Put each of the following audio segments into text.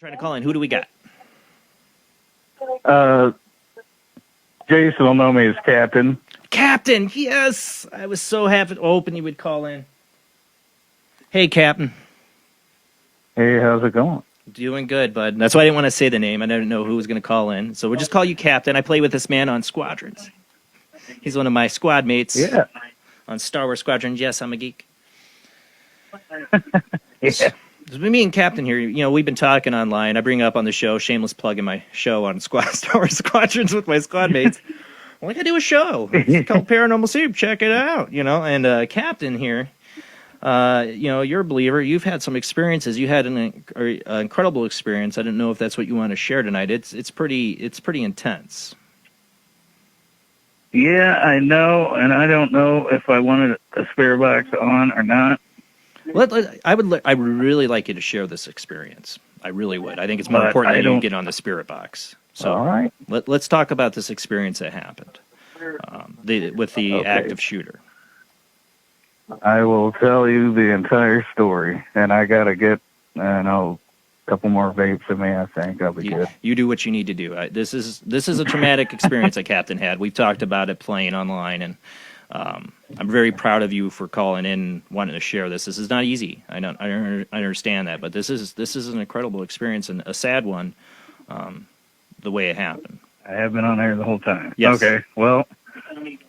Trying to call in. Who do we got? Jason will know me as Captain. Captain, yes! I was so happy to open you would call in. Hey, Captain. Hey, how's it going? Doing good, bud. That's why I didn't want to say the name. I didn't know who was going to call in. So we'll just call you Captain. I play with this man on Squadrons. He's one of my squad mates. Yeah. On Star Wars Squadrons. Yes, I'm a geek. Yeah. So me and Captain here, we've been talking online. I bring up on the show, shameless plug in my show on Star Wars Squadrons with my squad mates. Well, I gotta do a show. It's called Paranormal Soup. Check it out, And Captain here, you're a believer. You've had some experiences. You had an incredible experience. I didn't know if that's what you want to share tonight. It's pretty intense. Yeah, I know, and I don't know if I wanted a spare box on or not. I would really like you to share this experience. I really would. I think it's more important that you get on the spirit box. So, all right. Let's talk about this experience that happened with the active shooter. I will tell you the entire story, and I got to get, a couple more vapes in me. I think I'll be good. You do what you need to do. This is a traumatic experience that Captain had. We've talked about it playing online, and I'm very proud of you for calling in, wanting to share this. This is not easy. I understand that, but this is an incredible experience and a sad one. The way it happened. I have been on there the whole time. Yes. Okay. Well,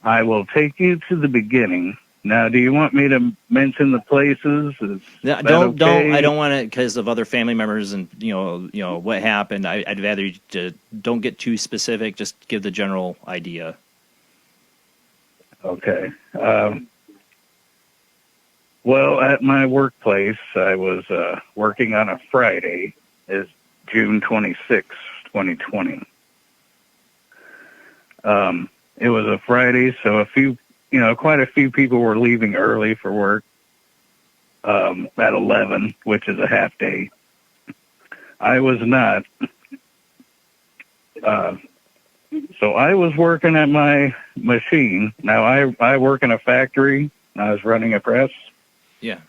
I will take you to the beginning. Now, do you want me to mention the places? Don't. I don't want to because of other family members and what happened. I'd rather you don't get too specific. Just give the general idea. Okay. Well, at my workplace, I was working on a Friday. It's June 26th, 2020. It was a Friday, so quite a few people were leaving early for work at 11, which is a half day. I was not. So I was working at my machine. Now, I work in a factory. I was running a press. Yeah.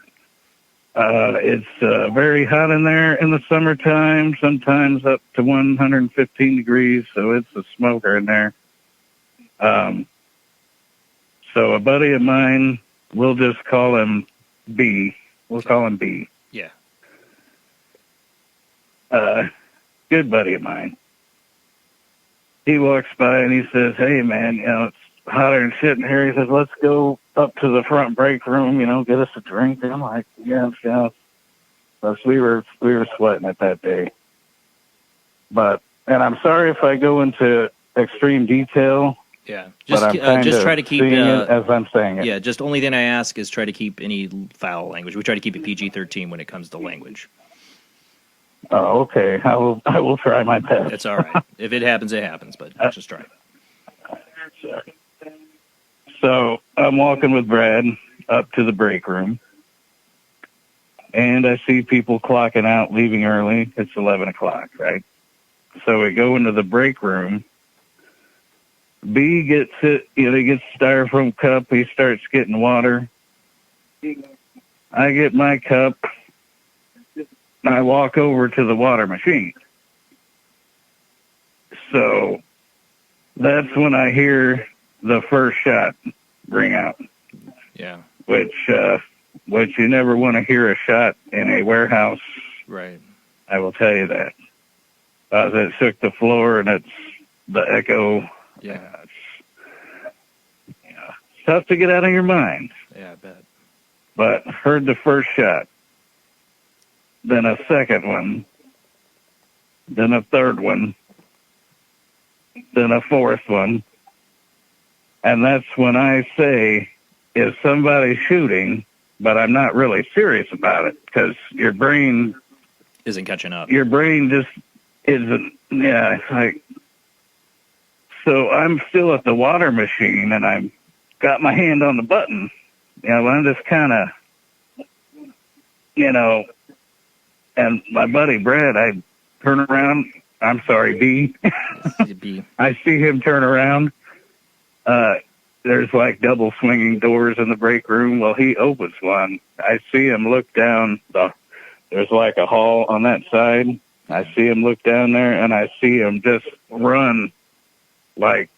It's very hot in there in the summertime, sometimes up to 115 degrees, so it's a smoker in there. So a buddy of mine, we'll just call him B. We'll call him B. Yeah. Good buddy of mine. He walks by and he says, "Hey, man, it's hotter than shit in here." He says, "Let's go up to the front break room, get us a drink." And I'm like, yeah. Plus, we were sweating it that day. And I'm sorry if I go into extreme detail. Yeah, just try to keep it as I'm saying it. Yeah, just only thing I ask is try to keep any foul language. We try to keep it PG-13 when it comes to language. Oh, okay. I will try my best. It's all right. If it happens, it happens. But just try. Sorry. So I'm walking with Brad up to the break room, and I see people clocking out, leaving early. It's 11 o'clock, right? So we go into the break room. B gets it, he gets a styrofoam cup. He starts getting water. I get my cup. I walk over to the water machine. So that's when I hear the first shot ring out. Yeah. Which you never want to hear a shot in a warehouse. Right. I will tell you that. It shook the floor, and it's the echo. Yeah. It's tough to get out of your mind. Yeah, I bet. But heard the first shot, then a second one, then a third one, then a fourth one. And that's when I say, is somebody shooting? But I'm not really serious about it because your brain isn't catching up. Your brain just isn't. Yeah, it's like. So I'm still at the water machine, and I've got my hand on the button. I'm just kind of, and my buddy Brad, I turn around. I'm sorry, B. B. I see him turn around. There's like double swinging doors in the break room. Well, he opens one. I see him look down. There's like a hall on that side. I see him look down there, and I see him just run like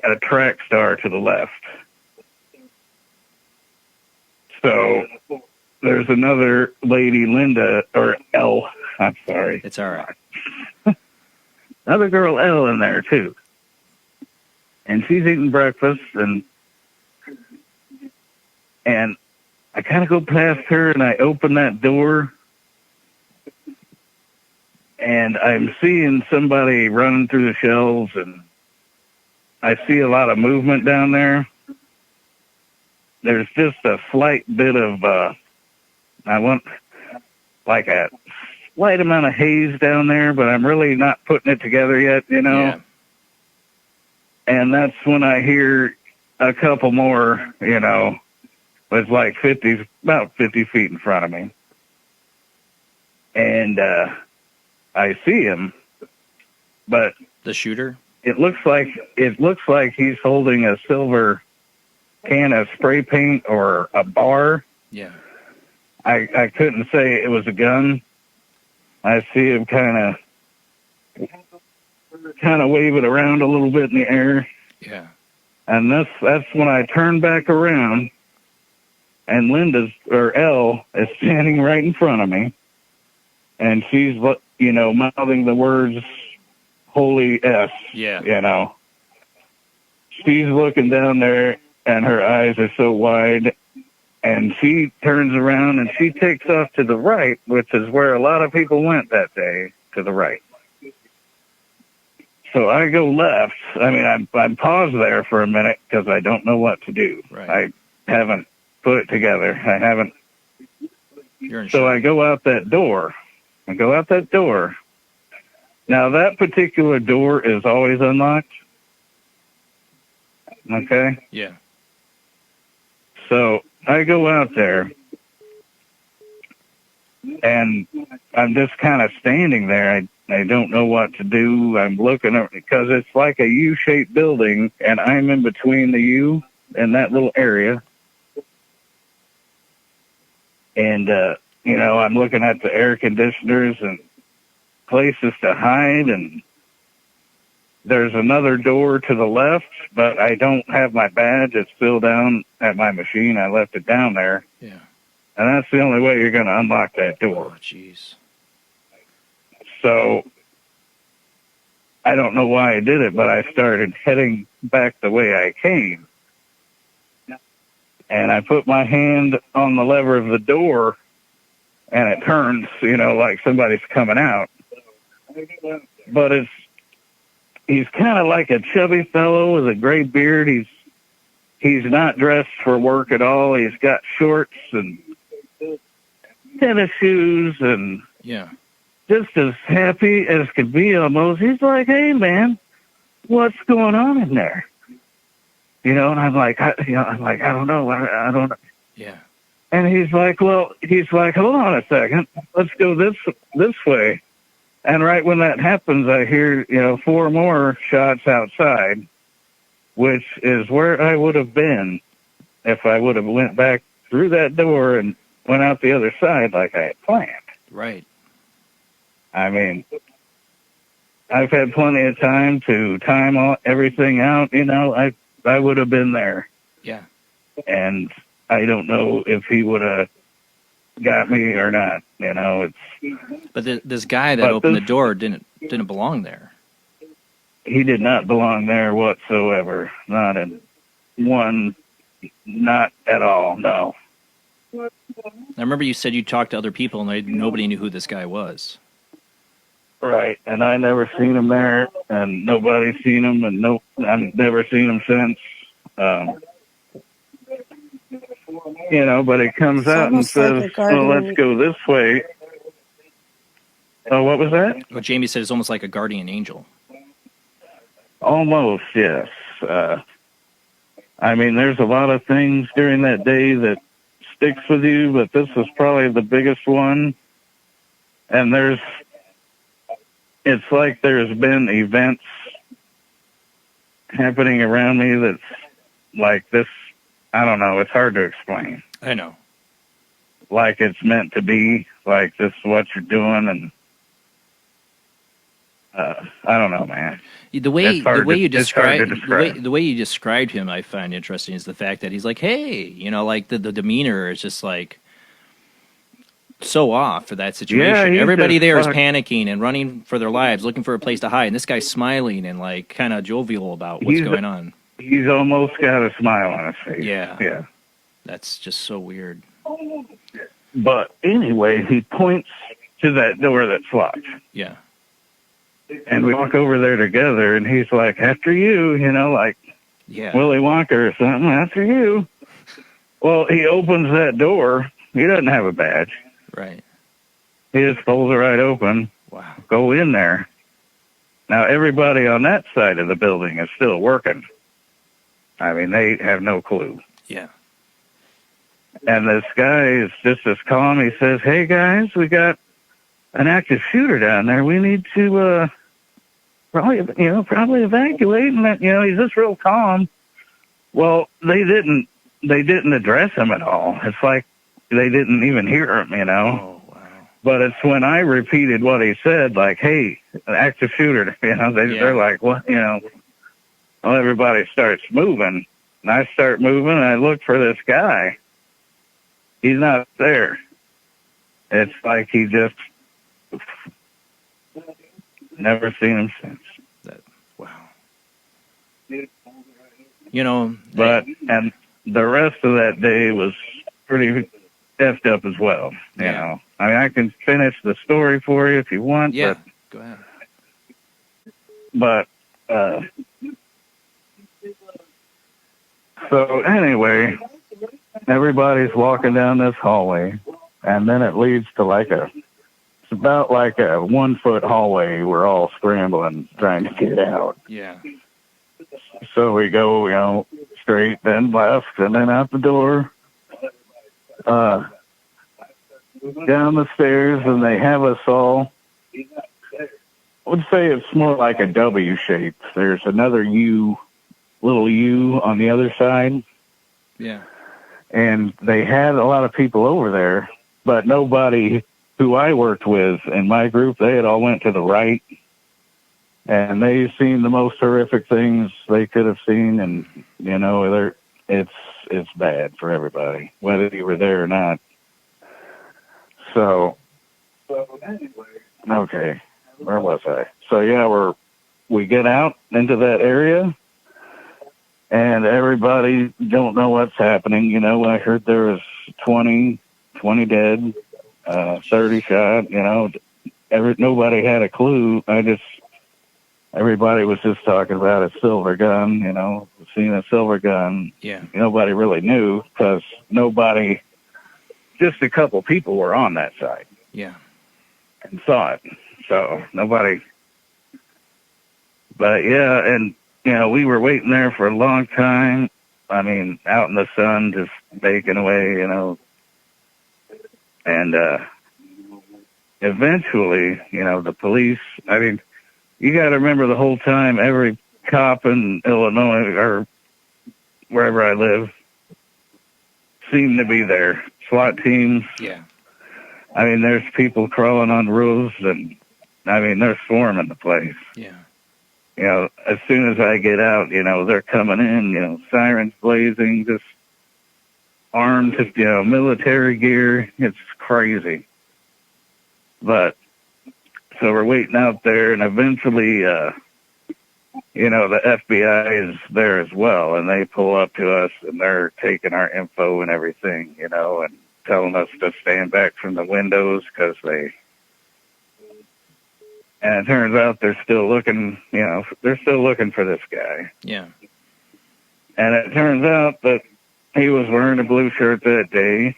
a track star to the left. So there's another lady, Linda, or L. I'm sorry. It's all right. Another girl, L, in there, too. And she's eating breakfast, and I kind of go past her, and I open that door, and I'm seeing somebody running through the shelves, and I see a lot of movement down there. There's just a slight bit of, I want like a slight amount of haze down there, but I'm really not putting it together yet, you know? Yeah. And that's when I hear a couple more, you know, was like about 50 feet in front of me. And I see him, but the shooter? It looks like he's holding a silver can of spray paint or a bar. Yeah. I couldn't say it was a gun. I see him kind of wave it around a little bit in the air. Yeah. And that's when I turn back around, and L is standing right in front of me, and she's, you know, mouthing the words "Holy S." Yeah. You know, she's looking down there, and her eyes are so wide, and she turns around and she takes off to the right, which is where a lot of people went that day, to the right. So I go left. I mean, I'm paused there for a minute because I don't know what to do. Right. I haven't put it together. I haven't. You're in So shock. I go out that door. Now, that particular door is always unlocked. Okay? Yeah. So I go out there, and I'm just kind of standing there. I don't know what to do. I'm looking up because it's like a U-shaped building, and I'm in between the U and that little area. And, you know, I'm looking at the air conditioners and places to hide, and there's another door to the left, but I don't have my badge. It's still down at my machine. I left it down there. Yeah. And that's the only way you're going to unlock that door. Oh, jeez. So I don't know why I did it, but I started heading back the way I came. And I put my hand on the lever of the door, and it turns, you know, like somebody's coming out. But he's kind of like a chubby fellow with a gray beard. He's not dressed for work at all. He's got shorts and tennis shoes and Yeah. just as happy as could be almost. He's like, "Hey, man, what's going on in there?" You know, and I'm like, I don't know. I don't know. Yeah. And he's like, hold on a second. Let's go this way. And right when that happens, I hear, you know, 4 more shots outside, which is where I would have been if I would have went back through that door and went out the other side like I had planned. Right. I mean, I've had plenty of time to time everything out. You know, I would have been there. Yeah. And I don't know if he would have got me or not. You know, But this guy that opened the door didn't belong there. He did not belong there whatsoever. Not at all. No. I remember you said you talked to other people and nobody knew who this guy was. Right, and I never seen him there, and nobody's seen him, and I've never seen him since. You know, but it comes out and says, "Well, let's go this way." Oh, what was that? What Jamie said is almost like a guardian angel. Almost, yes. I mean, there's a lot of things during that day that sticks with you, but this was probably the biggest one. And it's like there's been events happening around me that's like this. I don't know. It's hard to explain. I know. Like it's meant to be. Like this is what you're doing. And I don't know, man. The way It's hard you it's hard to describe describe. the way you described him, I find interesting is the fact that he's like, hey, like the demeanor is just like so off for that Yeah, situation. he's Everybody just there is fucked. panicking and running for their lives, looking for a place to hide, and this guy's smiling and like kind of jovial about what's He's going on. he's almost got a smile on his face. Yeah, Yeah. that's just so weird. But anyway, he points to that door that's locked. Yeah, And we walk over there together, and he's like, after you, like yeah, Willy Wonka or something, after you. Well, he opens that door. He doesn't have a badge. right. He just pulls it right open. Wow. Go in there. Now, everybody on that side of the building is still working. I mean, they have no clue. Yeah, And this guy is just as calm. He says, hey, guys, we got an active shooter down there. We need to probably evacuate. And, he's just real calm. Well, they didn't address him at all. It's like they didn't even hear him, Oh wow. But it's when I repeated what he said, like, hey, an active shooter, they're like, what, Well, everybody starts moving. And I start moving, and I look for this guy. He's not there. It's like he just never seen him since. Wow. But and the rest of that day was pretty effed up as well. You know, I mean, I can finish the story for you if you want. Yeah, go ahead. But so anyway, everybody's walking down this hallway, and then it leads to it's about like a 1 foot hallway. We're all scrambling, trying to get out. Yeah. So we go, straight, then left, and then out the door, down the stairs, and they have us all. I would say it's more like a W shape. There's another little U on the other side. Yeah. And they had a lot of people over there, but nobody who I worked with in my group, they had all went to the right. And they've seen the most horrific things they could have seen, and it's bad for everybody, whether you were there or not. So anyway, okay, where was I? So yeah, we get out into that area, and everybody don't know what's happening. I heard there was 20 dead, 30 shot. Nobody had a clue. Everybody was just talking about a silver gun, seeing a silver gun. Yeah. Nobody really knew because just a couple people were on that side. Yeah. And saw it. So nobody, but yeah, and, we were waiting there for a long time. I mean, out in the sun, just baking away, and, eventually, the police, I mean, you got to remember the whole time, every cop in Illinois or wherever I live seemed to be there. SWAT teams. Yeah. I mean, there's people crawling on roofs, and I mean, they're swarming the place. Yeah. As soon as I get out, they're coming in, sirens blazing, just armed, military gear. It's crazy. But so we're waiting out there, and eventually, the FBI is there as well, and they pull up to us, and they're taking our info and everything, and telling us to stand back from the windows because and it turns out they're still looking, for this guy. Yeah. And it turns out that he was wearing a blue shirt that day.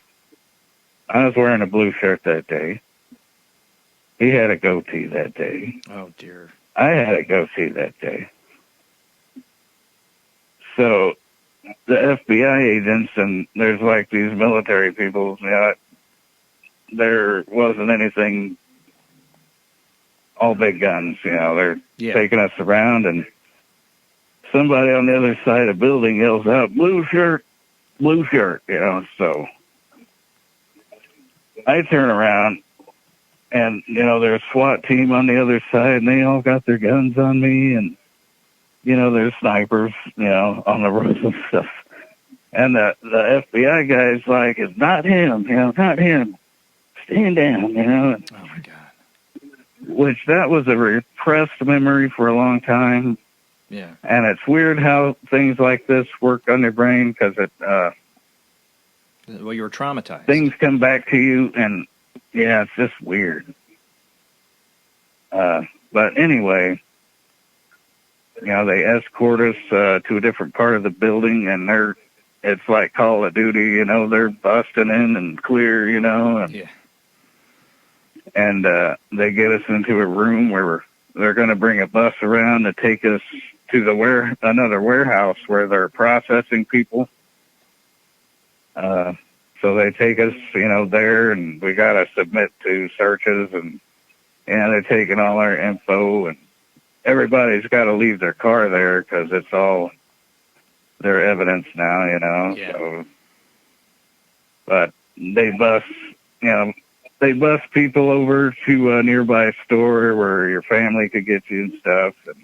I was wearing a blue shirt that day. He had a goatee that day. Oh, dear. I had a goatee that day. So the FBI agents, and there's like these military people, there wasn't anything, all big guns, they're taking us around, and somebody on the other side of the building yells out, blue shirt, so I turn around, and there's a SWAT team on the other side, and they all got their guns on me, and there's snipers, on the roof and stuff. And the FBI guy's like, "It's not him, not him. Stand down, Oh my God. Which that was a repressed memory for a long time. Yeah. And it's weird how things like this work on your brain, because well, you were traumatized. Things come back to you, and yeah, it's just weird. But anyway, they escort us to a different part of the building, and it's like Call of Duty, they're busting in and clear, and, yeah. And they get us into a room where they're going to bring a bus around to take us to another warehouse where they're processing people. So they take us, there, and we got to submit to searches, and they're taking all our info, and everybody's got to leave their car there because it's all their evidence now, Yeah. So, but they bus people over to a nearby store where your family could get you and stuff. And,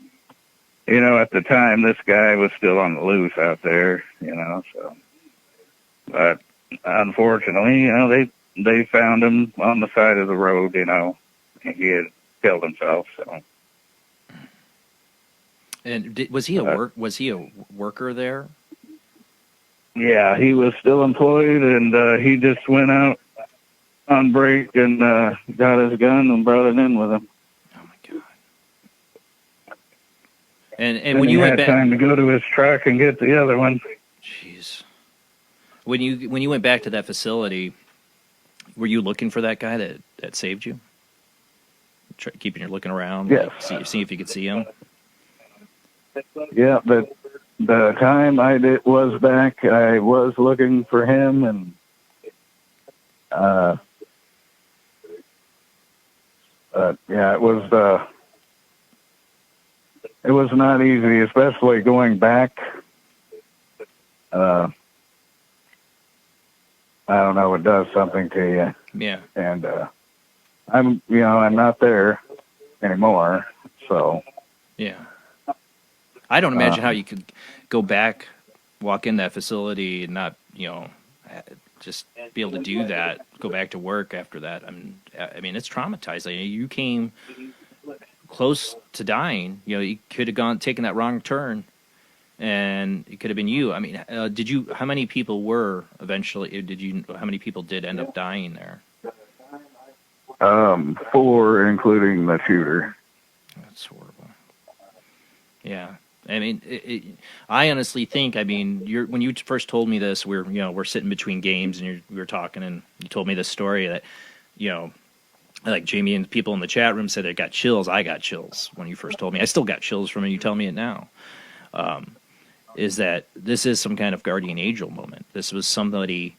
at the time, this guy was still on the loose out there, so. But unfortunately, they found him on the side of the road, and he had killed himself, so. And was he a worker there? Yeah, he was still employed, and he just went out on break and got his gun and brought it in with him. Oh my God! And when you had went back, time to go to his truck and get the other one. Jeez. When you went back to that facility, were you looking for that guy that saved you? Keeping your looking around, yes. Like, see if you could see him. Yeah, but the time was back, I was looking for him, and yeah, it was not easy, especially going back. I don't know, it does something to you. Yeah. And I'm not there anymore, so. Yeah. I don't imagine how you could go back, walk in that facility, and not, just be able to do that, go back to work after that. I mean, it's traumatizing. You came close to dying. You could have taken that wrong turn, and it could have been you. I mean, how many people how many people did end up dying there? 4, including the shooter. That's horrible. Yeah. I mean, I honestly think, when you first told me this, we're sitting between games and we were talking, and you told me this story that, like Jamie and people in the chat room said they got chills. I got chills when you first told me. I still got chills from it. You tell me it now. Is that this is some kind of guardian angel moment. This was somebody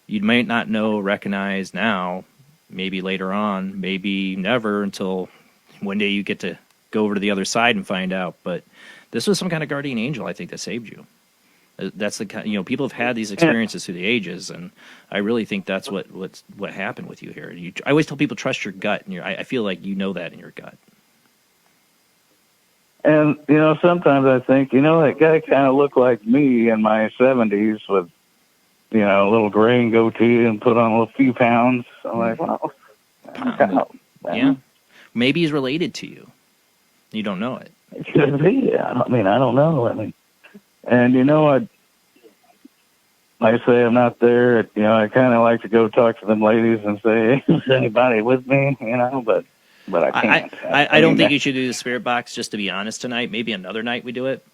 you might not recognize now, maybe later on, maybe never, until one day you get to go over to the other side and find out. But this was some kind of guardian angel, I think, that saved you. That's the kind, people have had these experiences through the ages, and I really think that's what happened with you here. I always tell people, trust your gut, and I feel like you know that in your gut. And sometimes I think, that guy kind of looked like me in my 70s with, a little gray and goatee and put on a few pounds. I'm like, wow, yeah, maybe he's related to you. You don't know it. It could be. I don't know. And I say I'm not there. I kind of like to go talk to them ladies and say, hey, is anybody with me? But I can't. I don't think you should do the spirit box, just to be honest, tonight. Maybe another night we do it.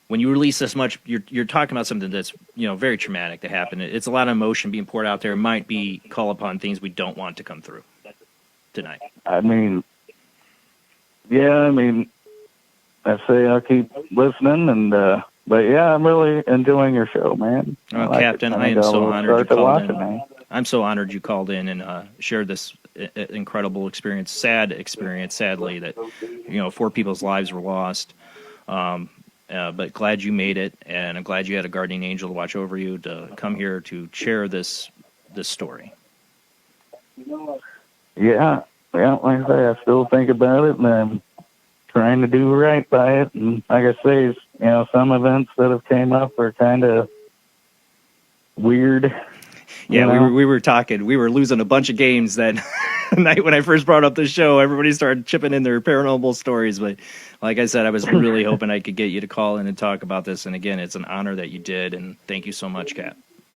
When you release this much, you're talking about something that's very traumatic to happen. It's a lot of emotion being poured out there. It might be call upon things we don't want to come through tonight. I say I'll keep listening, and but yeah, I'm really enjoying your show, man. Captain, I am so honored you called in. I'm so honored you called in and shared this incredible experience, sad experience, sadly, that 4 people's lives were lost. But glad you made it, and I'm glad you had a guardian angel to watch over you to come here to share this story. Yeah, yeah, like I say, I still think about it, and I'm trying to do right by it. And like I say, you know, some events that have came up are kind of weird. Yeah, you know? we were talking. We were losing a bunch of games that night when I first brought up the show. Everybody started chipping in their paranormal stories, but like I said, I was really hoping I could get you to call in and talk about this. And again, it's an honor that you did, and thank you so much, Kat.